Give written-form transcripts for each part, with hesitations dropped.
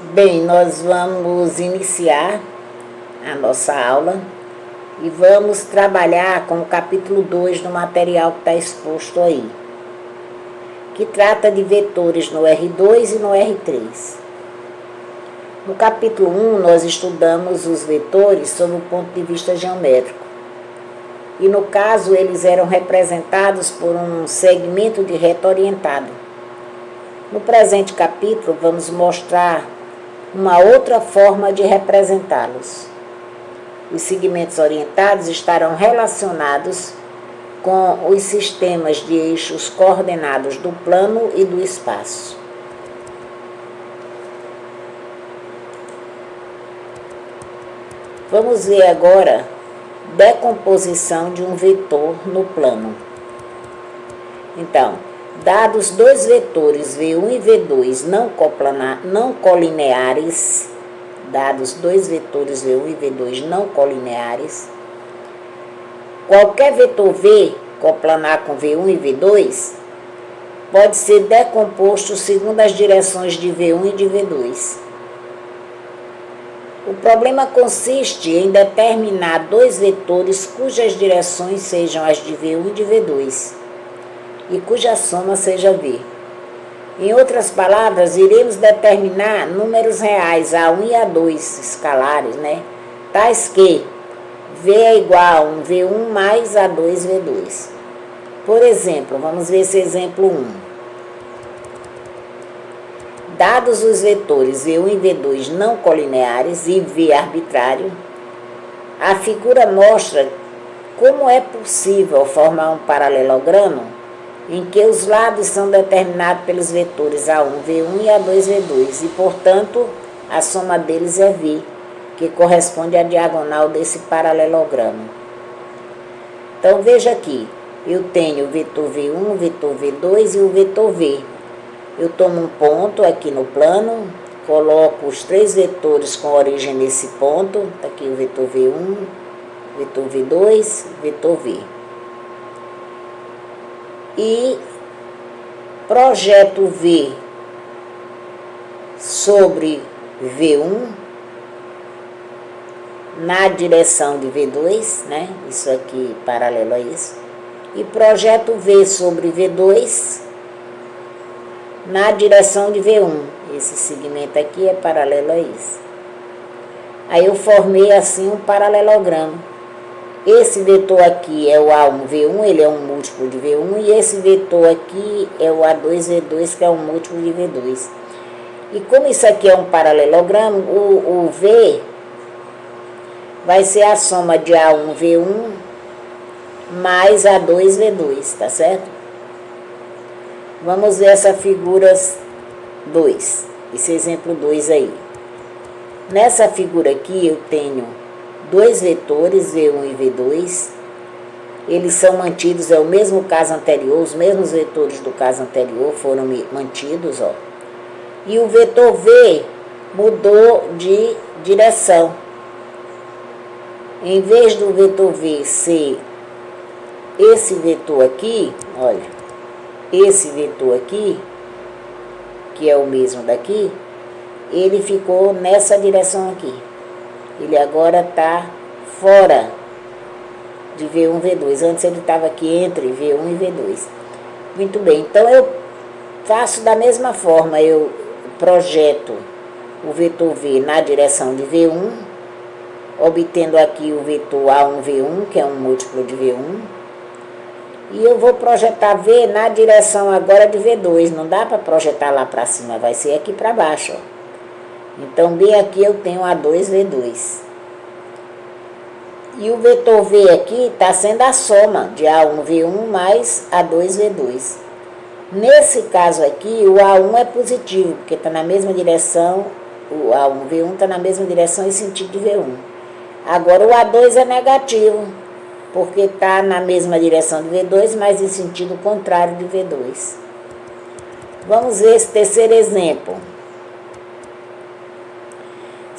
Bem, nós vamos iniciar a nossa aula e vamos trabalhar com o capítulo 2 do material que está exposto aí, que trata de vetores no R2 e no R3. No capítulo 1, nós estudamos os vetores sob o ponto de vista geométrico. E no caso, eles eram representados por um segmento de reta orientado. No presente capítulo, vamos mostrar uma outra forma de representá-los. Os segmentos orientados estarão relacionados com os sistemas de eixos coordenados do plano e do espaço. Vamos ver agora decomposição de um vetor no plano. Então, dados dois vetores V1 e V2 não colineares, dados dois vetores V1 e V2 não colineares, qualquer vetor V coplanar com V1 e V2 pode ser decomposto segundo as direções de V1 e de V2. O problema consiste em determinar dois vetores cujas direções sejam as de V1 e de V2 e cuja soma seja V. Em outras palavras, iremos determinar números reais A1 e A2 escalares, tais que V é igual a 1 V1 mais A2 V2. Por exemplo, vamos ver esse exemplo 1. Dados os vetores V1 e V2 não colineares e V arbitrário, a figura mostra como é possível formar um paralelogramo em que os lados são determinados pelos vetores A1, V1 e A2, V2, e, portanto, a soma deles é V, que corresponde à diagonal desse paralelogramo. Então, veja aqui, eu tenho o vetor V1, o vetor V2 e o vetor V. Eu tomo um ponto aqui no plano, coloco os três vetores com origem nesse ponto, está aqui o vetor V1, vetor V2, vetor V. E projeto V sobre V1 na direção de V2, Isso aqui paralelo a isso. E projeto V sobre V2 na direção de V1. Esse segmento aqui é paralelo a isso. Aí eu formei assim um paralelogramo. Esse vetor aqui é o A1V1, ele é um múltiplo de V1, e esse vetor aqui é o A2V2, que é um múltiplo de V2. E como isso aqui é um paralelogramo, o V vai ser a soma de A1V1 mais A2V2, tá certo? Vamos ver essa figura 2, esse exemplo 2 aí. Nessa figura aqui eu tenho dois vetores, V1 e V2. Eles são mantidos, é o mesmo caso anterior, os mesmos vetores do caso anterior foram mantidos, ó. E o vetor V mudou de direção. Em vez do vetor V ser esse vetor aqui, olha, esse vetor aqui, que é o mesmo daqui, ele ficou nessa direção aqui. Ele agora está fora de V1 e V2. Antes ele estava aqui entre V1 e V2. Muito bem, então eu faço da mesma forma. Eu projeto o vetor V na direção de V1, obtendo aqui o vetor A1V1, que é um múltiplo de V1. E eu vou projetar V na direção agora de V2. Não dá para projetar lá para cima, vai ser aqui para baixo, ó. Então, bem aqui eu tenho A2V2. E o vetor V aqui está sendo a soma de A1V1 mais A2V2. Nesse caso aqui, o A1 é positivo, porque está na mesma direção, o A1V1 está na mesma direção em sentido de V1. Agora, o A2 é negativo, porque está na mesma direção de V2, mas em sentido contrário de V2. Vamos ver esse terceiro exemplo.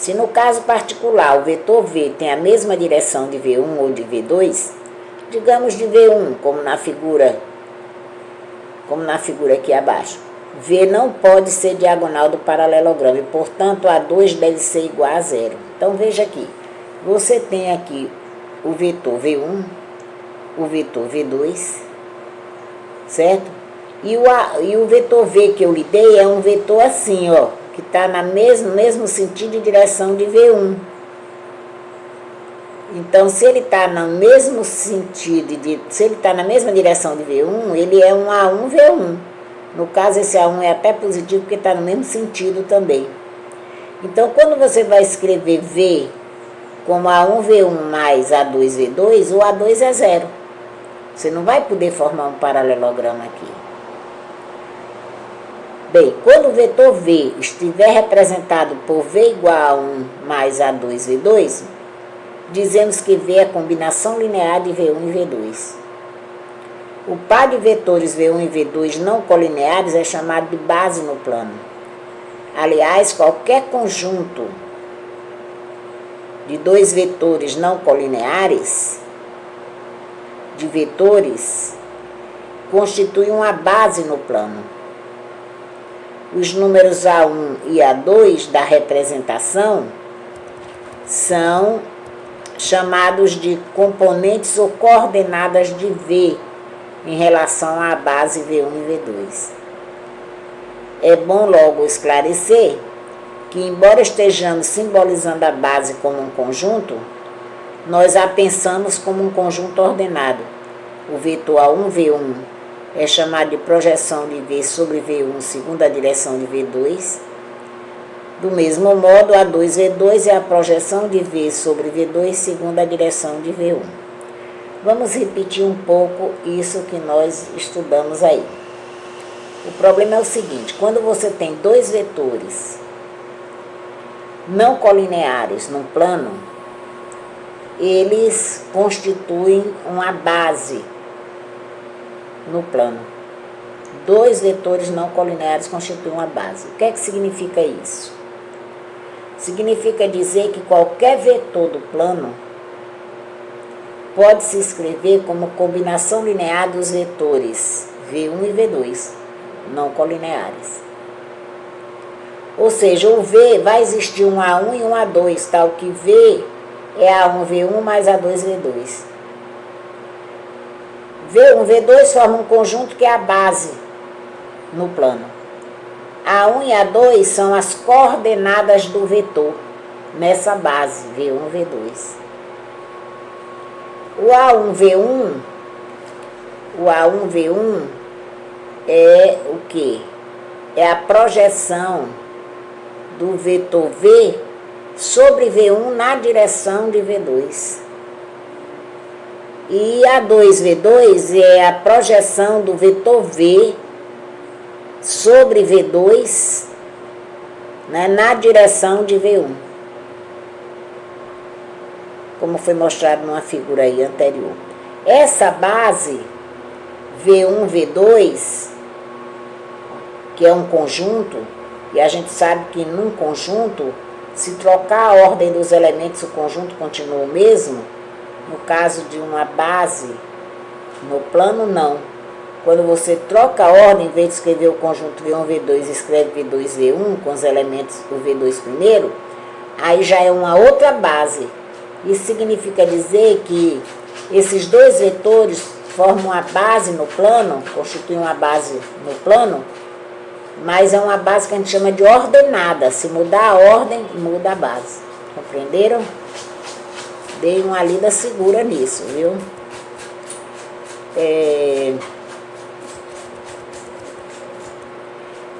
Se no caso particular o vetor V tem a mesma direção de V1 ou de V2, digamos de V1, como na figura aqui abaixo, V não pode ser diagonal do paralelogramo e, portanto, A2 deve ser igual a zero. Então, veja aqui. Você tem aqui o vetor V1, o vetor V2, certo? E o vetor V que eu lhe dei é um vetor assim, ó, que está no mesmo sentido e direção de V1. Então, se ele está no mesmo sentido, se ele está na mesma direção de V1, ele é um A1V1. No caso, esse A1 é até positivo porque está no mesmo sentido também. Então, quando você vai escrever V como A1V1 mais A2V2, o A2 é zero. Você não vai poder formar um paralelogramo aqui. Bem, quando o vetor V estiver representado por V igual a 1 mais A2V2, dizemos que V é a combinação linear de V1 e V2. O par de vetores V1 e V2 não colineares é chamado de base no plano. Aliás, qualquer conjunto de dois vetores não colineares, de vetores, constitui uma base no plano. Os números A1 e A2 da representação são chamados de componentes ou coordenadas de V em relação à base V1 e V2. É bom logo esclarecer que, embora estejamos simbolizando a base como um conjunto, nós a pensamos como um conjunto ordenado. O vetor A1V1 é chamado de projeção de V sobre V1 segundo a direção de V2. Do mesmo modo, A2V2 é a projeção de V sobre V2 segundo a direção de V1. Vamos repetir um pouco isso que nós estudamos aí. O problema é o seguinte: quando você tem dois vetores não colineares no plano, eles constituem uma base no plano. Dois vetores não colineares constituem uma base. O que é que significa isso? Significa dizer que qualquer vetor do plano pode se escrever como combinação linear dos vetores V1 e V2, não colineares. Ou seja, o V vai existir um A1 e um A2, tal que V é A1V1 mais A2V2. V1 e V2 formam um conjunto que é a base no plano. A1 e A2 são as coordenadas do vetor nessa base, V1 e V2. O A1V1 é o quê? É a projeção do vetor V sobre V1 na direção de V2. E A2V2 é a projeção do vetor V sobre V2, né, na direção de V1. Como foi mostrado numa figura aí anterior. Essa base V1, V2, que é um conjunto, e a gente sabe que num conjunto, se trocar a ordem dos elementos, o conjunto continua o mesmo. No caso de uma base no plano, não. Quando você troca a ordem, em vez de escrever o conjunto V1, V2, escreve V2, V1, com os elementos do V2 primeiro, aí já é uma outra base. Isso significa dizer que esses dois vetores formam a base no plano, constituem uma base no plano, mas é uma base que a gente chama de ordenada. Se mudar a ordem, muda a base. Compreenderam? Dei uma lida segura nisso, viu?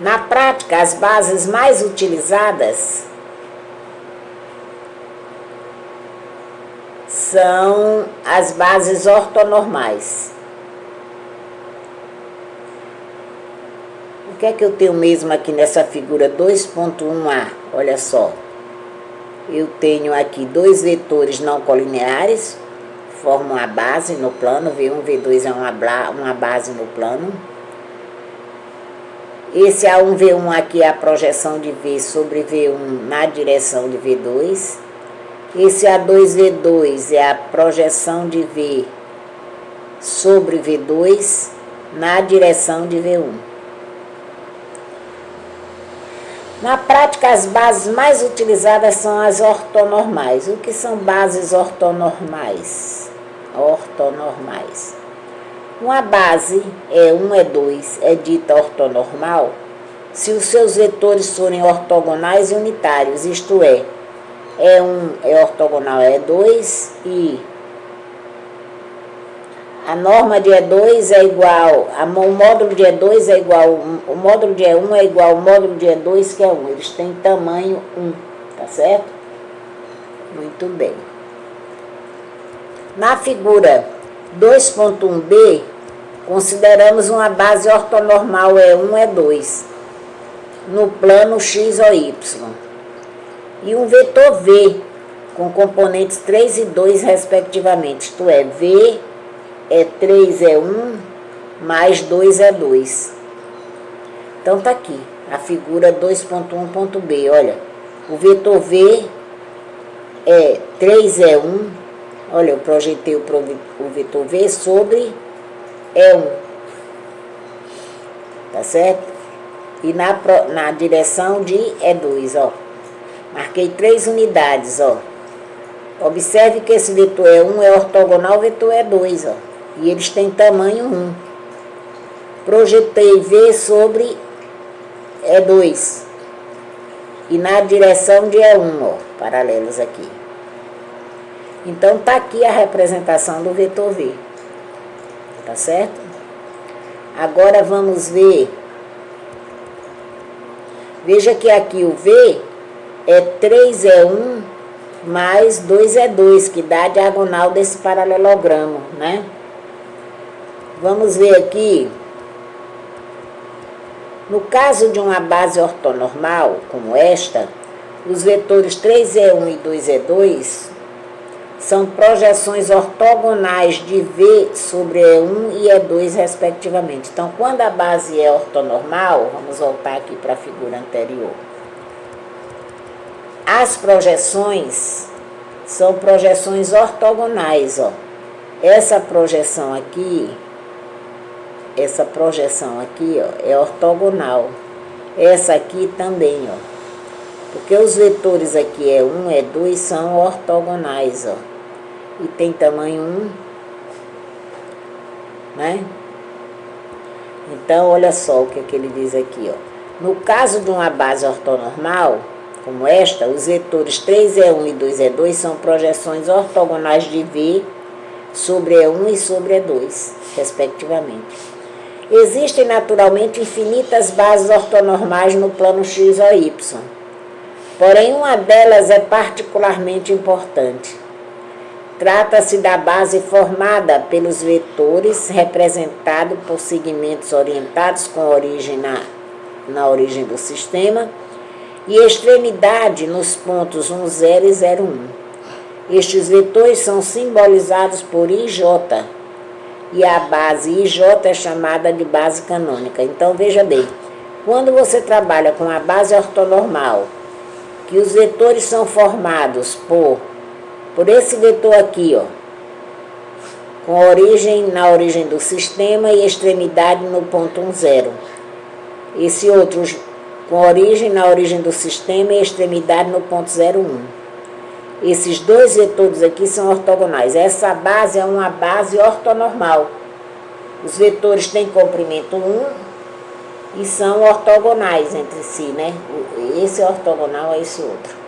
Na prática, as bases mais utilizadas são as bases ortonormais. O que é que eu tenho mesmo aqui nessa figura 2.1a? Olha só. Eu tenho aqui dois vetores não colineares, formam a base no plano, V1, V2 é uma base no plano. Esse A1, V1 aqui é a projeção de V sobre V1 na direção de V2. Esse A2, V2 é a projeção de V sobre V2 na direção de V1. Na prática, as bases mais utilizadas são as ortonormais. O que são bases ortonormais? Ortonormais. Uma base, E1, E2, é dita ortonormal se os seus vetores forem ortogonais e unitários, isto é, E1 é ortogonal a E2 e a norma de E2 é igual, o módulo de E2 é igual, o módulo de E1 é igual ao módulo de E2, que é 1. Eles têm tamanho 1, tá certo? Muito bem. Na figura 2.1b, consideramos uma base ortonormal E1, E2, no plano X ou Y, e um vetor V, com componentes 3 e 2, respectivamente, isto é, V é 3 é 1, mais 2 é 2. Então, tá aqui, a figura 2.1.b, olha, o vetor V é 3 é 1, olha, eu projetei o vetor V sobre E1, tá certo? E na direção de E2, ó, marquei 3 unidades, ó. Observe que esse vetor E1 é ortogonal ao vetor E2, ó. E eles têm tamanho 1. Projetei V sobre E2. E na direção de E1, ó, paralelos aqui. Então, tá aqui a representação do vetor V. Tá certo? Agora vamos ver. Veja que aqui o V é 3 é 1 mais 2 é 2, que dá a diagonal desse paralelogramo, né? Vamos ver aqui. No caso de uma base ortonormal, como esta, os vetores 3E1 e 2E2 são projeções ortogonais de V sobre E1 e E2, respectivamente. Então, quando a base é ortonormal, vamos voltar aqui para a figura anterior. As projeções são projeções ortogonais, ó. Essa projeção aqui, ó, é ortogonal. Essa aqui também, ó. Porque os vetores aqui E1 e E2 são ortogonais, ó. E tem tamanho 1, né? Então, olha só o que ele diz aqui, ó. No caso de uma base ortonormal, como esta, os vetores 3E1 e 2E2 são projeções ortogonais de V sobre E1 e sobre E2, respectivamente. Existem, naturalmente, infinitas bases ortonormais no plano X ou Y. Porém, uma delas é particularmente importante. Trata-se da base formada pelos vetores, representado por segmentos orientados com origem na origem do sistema, e extremidade nos pontos 1, 0 e 0, 1. Estes vetores são simbolizados por IJ, e a base IJ é chamada de base canônica. Então, veja bem, quando você trabalha com a base ortonormal, que os vetores são formados por esse vetor aqui, ó, com origem na origem do sistema e extremidade no ponto 1, 0. Esse outro com origem na origem do sistema e extremidade no ponto 0, 1. Esses dois vetores aqui são ortogonais. Essa base é uma base ortonormal. Os vetores têm comprimento 1 e são ortogonais entre si, né? Esse é ortogonal a esse outro.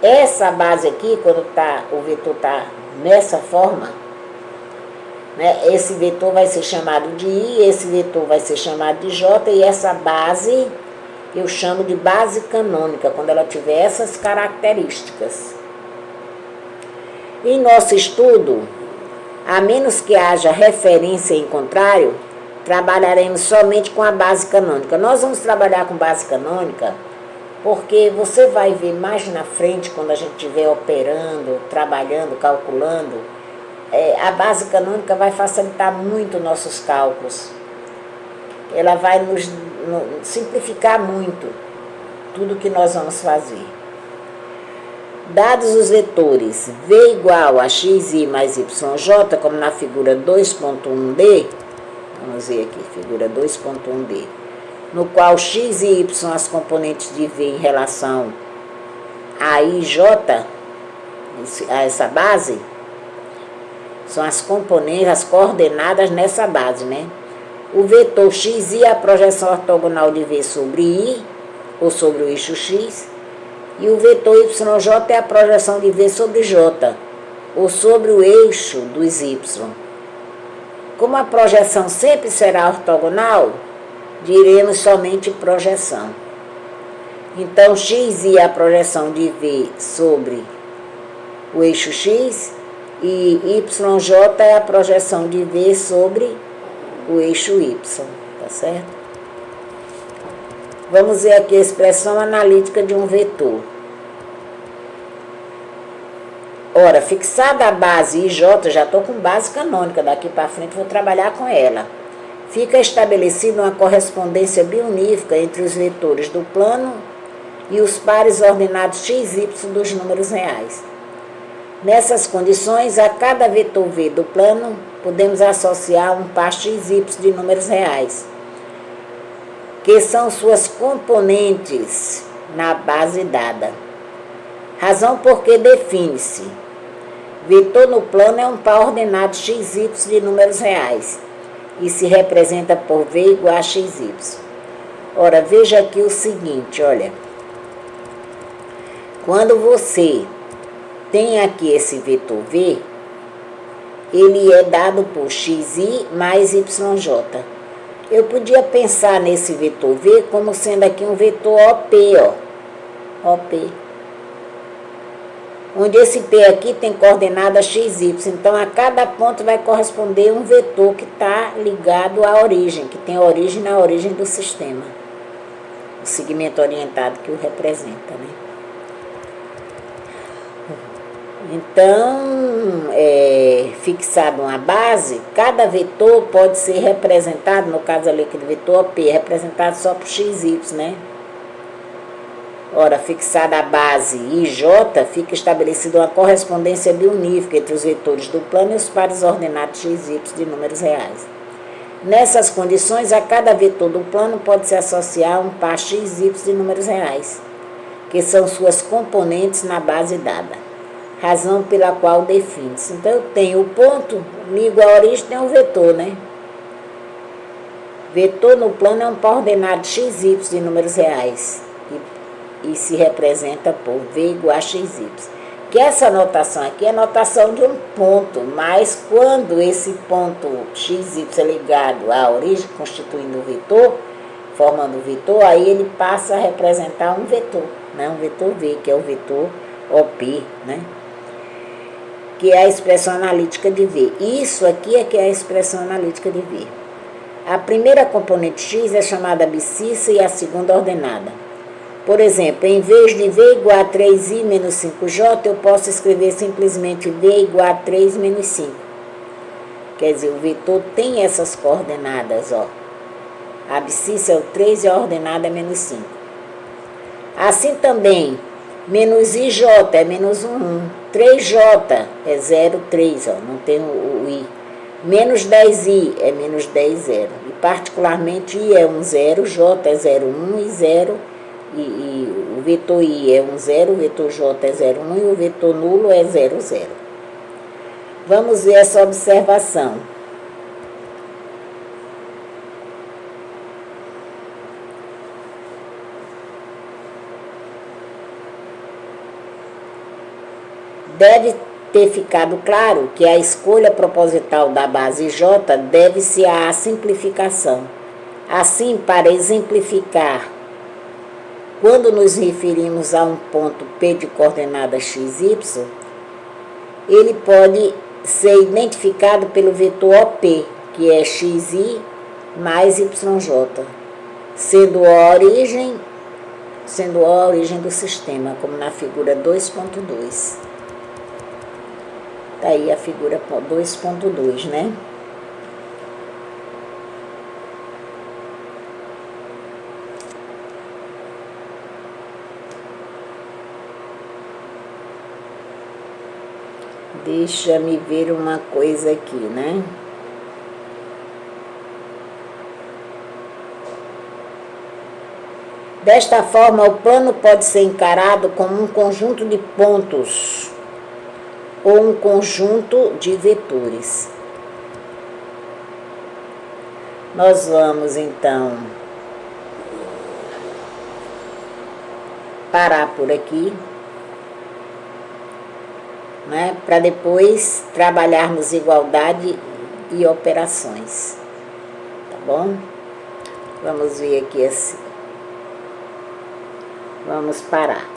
Essa base aqui, quando o vetor está nessa forma, né, esse vetor vai ser chamado de I, esse vetor vai ser chamado de J, e essa base eu chamo de base canônica, quando ela tiver essas características. Em nosso estudo, a menos que haja referência em contrário, trabalharemos somente com a base canônica. Nós vamos trabalhar com base canônica porque você vai ver mais na frente, quando a gente estiver operando, trabalhando, calculando, a base canônica vai facilitar muito nossos cálculos. Ela vai nos simplificar muito tudo que nós vamos fazer. Dados os vetores V igual a xi mais yj, como na figura 2.1d, vamos ver aqui, figura 2.1d. no qual x e y são as componentes de V em relação a I e J, a essa base, são as componentes, as coordenadas nessa base, né? O vetor xi é a projeção ortogonal de V sobre I, ou sobre o eixo X, e o vetor YJ é a projeção de V sobre J, ou sobre o eixo dos Y. Como a projeção sempre será ortogonal, diremos somente projeção. Então, xi é a projeção de V sobre o eixo X, e YJ é a projeção de V sobre o eixo Y, tá certo? Vamos ver aqui a expressão analítica de um vetor. Ora, fixada a base IJ, já estou com base canônica, daqui para frente vou trabalhar com ela. Fica estabelecida uma correspondência biunífica entre os vetores do plano e os pares ordenados x, y dos números reais. Nessas condições, a cada vetor V do plano, podemos associar um par x, y de números reais, que são suas componentes na base dada. Razão porque define-se: vetor no plano é um par ordenado x, y de números reais e se representa por V igual a x, y. Ora, veja aqui o seguinte, olha. Quando você tem aqui esse vetor V, ele é dado por xi mais yj. Eu podia pensar nesse vetor V como sendo aqui um vetor OP, ó. OP. Onde esse P aqui tem coordenada XY. Então, a cada ponto vai corresponder um vetor que está ligado à origem, que tem origem na origem do sistema. O segmento orientado que o representa, né? Então, fixado uma base, cada vetor pode ser representado, no caso ali aquele vetor OP, representado só por XY, né? Ora, fixada a base IJ, fica estabelecida uma correspondência biunífica entre os vetores do plano e os pares ordenados x, y de números reais. Nessas condições, a cada vetor do plano pode-se associar um par x, y de números reais, que são suas componentes na base dada, razão pela qual define-se. Então, eu tenho o ponto, ligo a origem, tem um vetor, né? Vetor no plano é um par ordenado x, y de números reais, e se representa por V igual a XY. Que essa notação aqui é a notação de um ponto, mas quando esse ponto XY é ligado à origem, constituindo o vetor, formando o vetor, aí ele passa a representar um vetor, né? Um vetor V, que é o vetor OP, né? Que é a expressão analítica de V. Isso aqui é que é a expressão analítica de V. A primeira componente X é chamada abscissa e a segunda ordenada. Por exemplo, em vez de V igual a 3i menos 5j, eu posso escrever simplesmente V igual a 3 menos 5. Quer dizer, o vetor tem essas coordenadas, ó. A abscissa é o 3 e a ordenada é menos 5. Assim também, menos ij é menos 1. 3j é 0, 3, ó, não tem o i. Menos 10i é menos 10, 0. E particularmente i é 1, 0, j é 0, 1 e 0. E o vetor I é 1, 0, o vetor J é 0, 1 e o vetor nulo é 0, 0. Vamos ver essa observação. Deve ter ficado claro que a escolha proposital da base J deve-se à simplificação. Assim, para exemplificar, quando nos referimos a um ponto P de coordenada XY, ele pode ser identificado pelo vetor OP, que é XI mais YJ, sendo a origem do sistema, como na figura 2.2. Está aí a figura 2.2, né? Deixa-me ver uma coisa aqui, né? Desta forma, o plano pode ser encarado como um conjunto de pontos ou um conjunto de vetores. Nós vamos, então, parar por aqui, né, para depois trabalharmos igualdade e operações. Tá bom? Vamos ver aqui assim. Vamos parar.